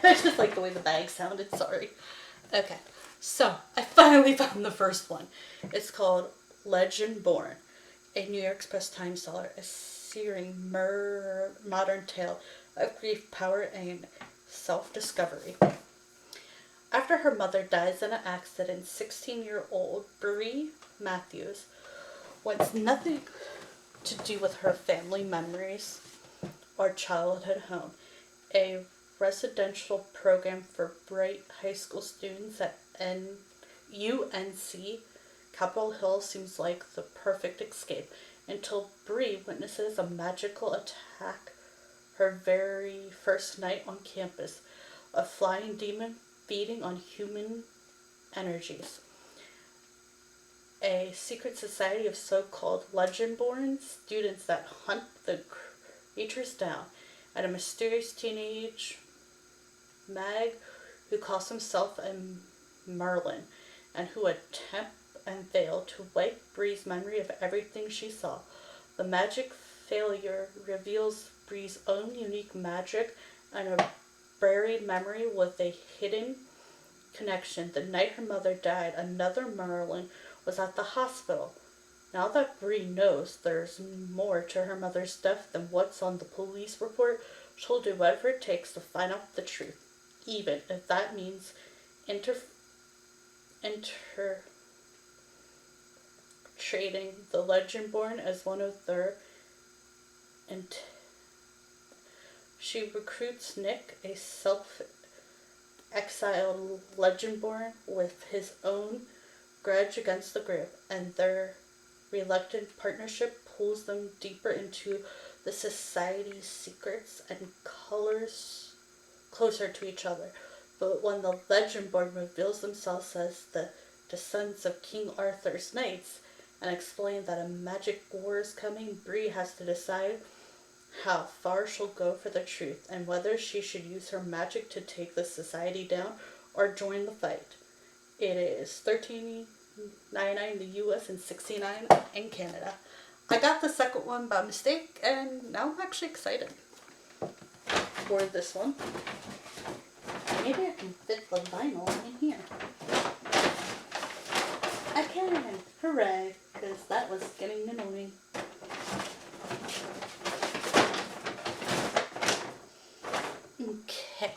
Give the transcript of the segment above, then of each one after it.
I just like the way the bag sounded, sorry. Okay, so I finally found the first one. It's called Legend Born, a New York Express time seller, a searing modern tale of grief, power, and self-discovery. After her mother dies in an accident, 16-year-old Brie Matthews wants nothing to do with her family memories or childhood home. A residential program for bright high school students at UNC Capitol Hill seems like the perfect escape until Brie witnesses a magical attack her very first night on campus. A flying demon feeding on human energies. A secret society of so-called legend-born students that hunt the creatures down, and a mysterious teenage mag who calls himself a Merlin, and who attempt and fail to wipe Brie's memory of everything she saw. The magic failure reveals Brie's own unique magic and a buried memory with a hidden connection. The night her mother died, another Merlin was at the hospital. Now that Brie knows there's more to her mother's death than what's on the police report, she'll do whatever it takes to find out the truth, even if that means trading the Legendborn as one of their. She recruits Nick, a self-exiled Legendborn, with his own grudge against the group, and their reluctant partnership pulls them deeper into the society's secrets and colors closer to each other. But when the Legendborn reveals themselves as the descendants of King Arthur's knights and explain that a magic war is coming, Brie has to decide how far she'll go for the truth and whether she should use her magic to take the society down or join the fight. It is $13.99 in the US and $69 in Canada. I got the second one by mistake, and now I'm actually excited for this one. Maybe I can fit the vinyl in here. I can! Hooray! Because that was getting annoying. Okay.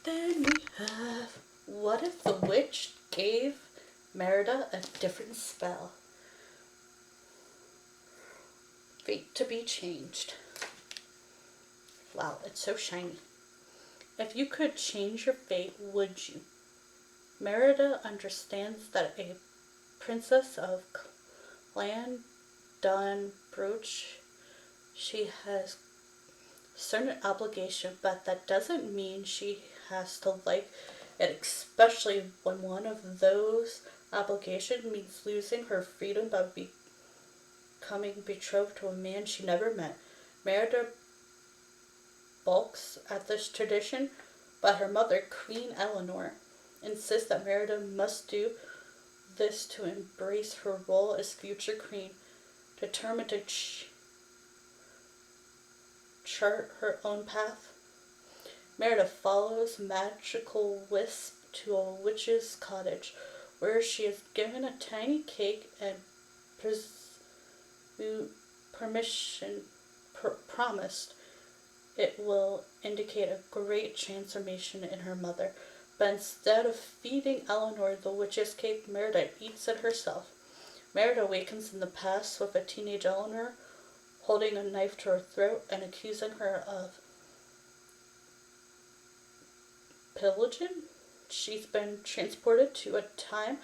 Then we have, what if the witch gave Merida a different spell? Fate to be changed. Wow, it's so shiny. If you could change your fate, would you? Merida understands that a princess of Clan Dunbroch, she has certain obligation, but that doesn't mean she has to like it, especially when one of those obligations means losing her freedom by becoming betrothed to a man she never met. Merida balks at this tradition, but her mother, Queen Eleanor, insists that Merida must do this to embrace her role as future queen, determined to chart her own path. Merida follows Magical Wisp to a witch's cottage, where she is given a tiny cake and promised it will indicate a great transformation in her mother. But instead of feeding Eleanor the witch's cake, Merida eats it herself. Merida awakens in the past with a teenage Eleanor holding a knife to her throat and accusing her of pillaging. She's been transported to a time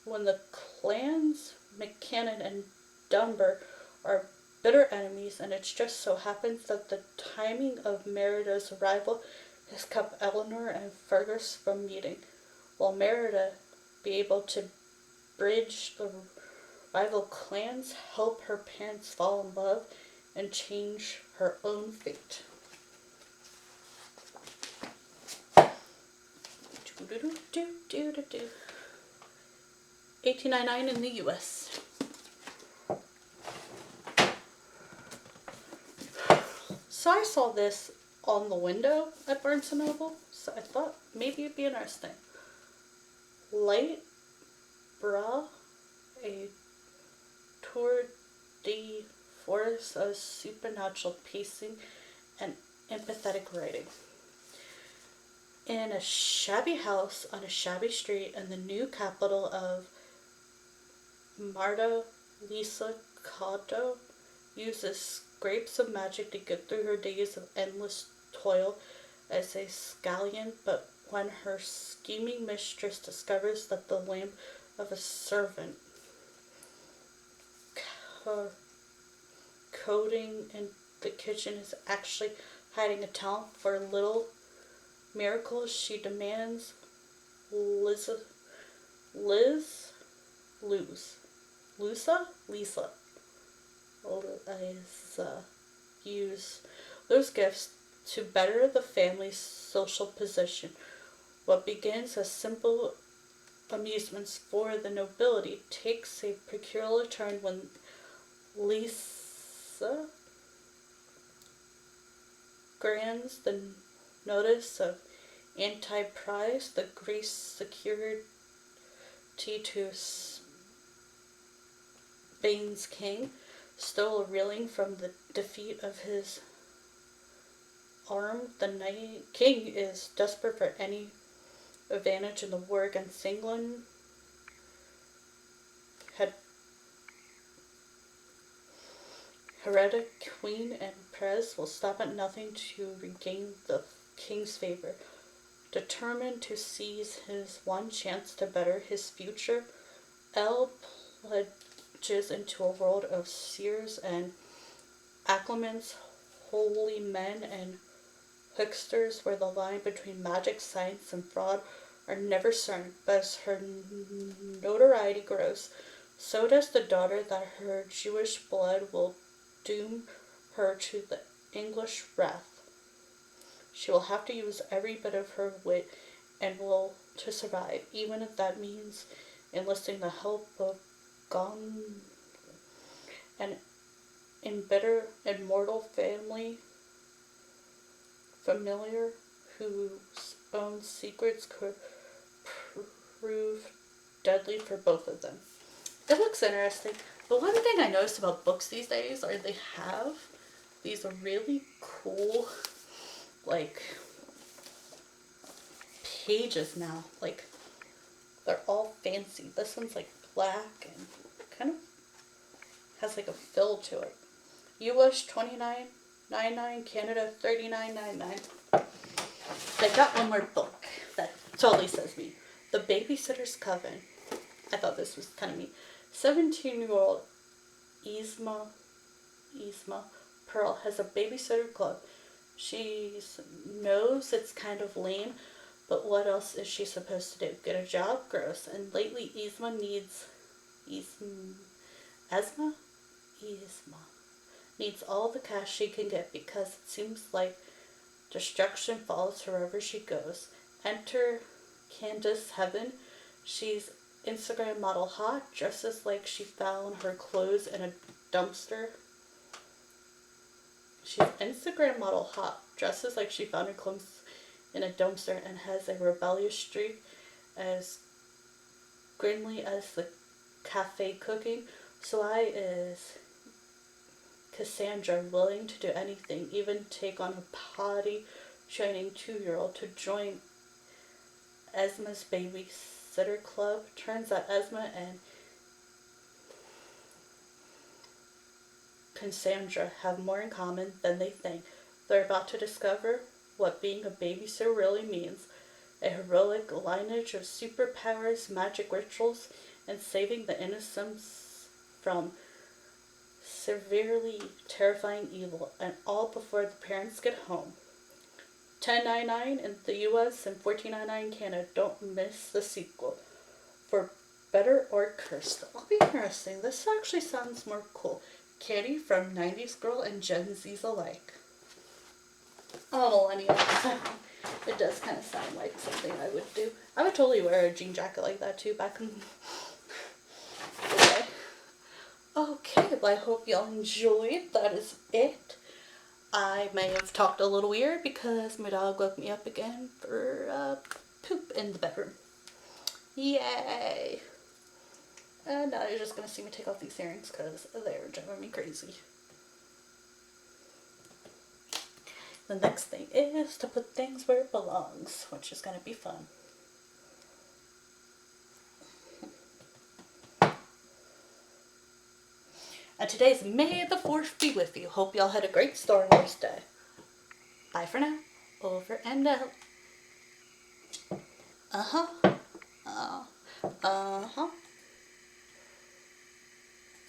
when the clans McCannon and Dunbar are bitter enemies, and it just so happens that the timing of Merida's arrival has kept Eleanor and Fergus from meeting. Will Merida be able to bridge the rival clans, help her parents fall in love, and change her own fate? $18.99 in the US. So I saw this on the window at Barnes & Noble, so I thought maybe it'd be interesting. Light Bra, a tour de force of supernatural pacing and empathetic writing. In a shabby house on a shabby street in the new capital of Marta, Lisa Cotto uses scrapes of magic to get through her days of endless toil as a scallion, but when her scheming mistress discovers that the lamp of a servant coding in the kitchen is actually hiding a talent for a little miracles, she demands Lisa use those gifts to better the family's social position. What begins as simple amusements for the nobility takes a peculiar turn when Lisa grants the notice of anti-prize, the grace security to Spain's king, still reeling from the defeat of his arm. The king is desperate for any advantage in the war against England. Heretic Queen and Perez will stop at nothing to regain the king's favor. Determined to seize his one chance to better his future, Elle plunges into a world of seers and acclamants, holy men and hucksters, where the line between magic, science, and fraud are never certain. But as her notoriety grows, so does the daughter that her Jewish blood will doom her to the English wrath. She will have to use every bit of her wit and will to survive, even if that means enlisting the help of gone and embittered immortal familiar whose own secrets could prove deadly for both of them. It looks interesting. But one thing I noticed about books these days are they have these really cool, like, pages now. Like, they're all fancy. This one's like black and kind of has like a fill to it. US $29.99, Canada $39.99. They got one more book that totally says me. The Babysitter's Coven. I thought this was kind of neat. 17-year-old Yzma Pearl has a babysitter club. She knows it's kind of lame, but what else is she supposed to do? Get a job? Gross. And lately Yzma needs all the cash she can get because it seems like destruction follows her wherever she goes. Enter Candace Heaven. She's Instagram model hot, dresses like she found her clothes in a dumpster. She's Instagram model hot, dresses like she found her clothes in a dumpster, and has a rebellious streak as grimly as the cafe cooking. Sly is Cassandra, willing to do anything, even take on a potty training 2-year-old to join Esma's babysitter club. Turns out Esma and Cassandra have more in common than they think. They're about to discover what being a babysitter really means. A heroic lineage of superpowers, magic rituals, and saving the innocents from severely terrifying evil, and all before the parents get home. $10.99 in the US and $14.99 in Canada. Don't miss the sequel. For better or cursed. That'll be interesting. This actually sounds more cool. Candy from 90s Girl and Gen Zs alike. Oh, millennial. It does kind of sound like something I would do. I would totally wear a jean jacket like that too back in the day. Okay, well, I hope y'all enjoyed. That is it. I may have talked a little weird because my dog woke me up again for poop in the bedroom. Yay! And now you're just gonna see me take off these earrings because they're driving me crazy. The next thing is to put things where it belongs, which is gonna be fun. And today's May the 4th be with you. Hope y'all had a great Star Wars day. Bye for now. Over and out. Uh-huh. Uh-huh.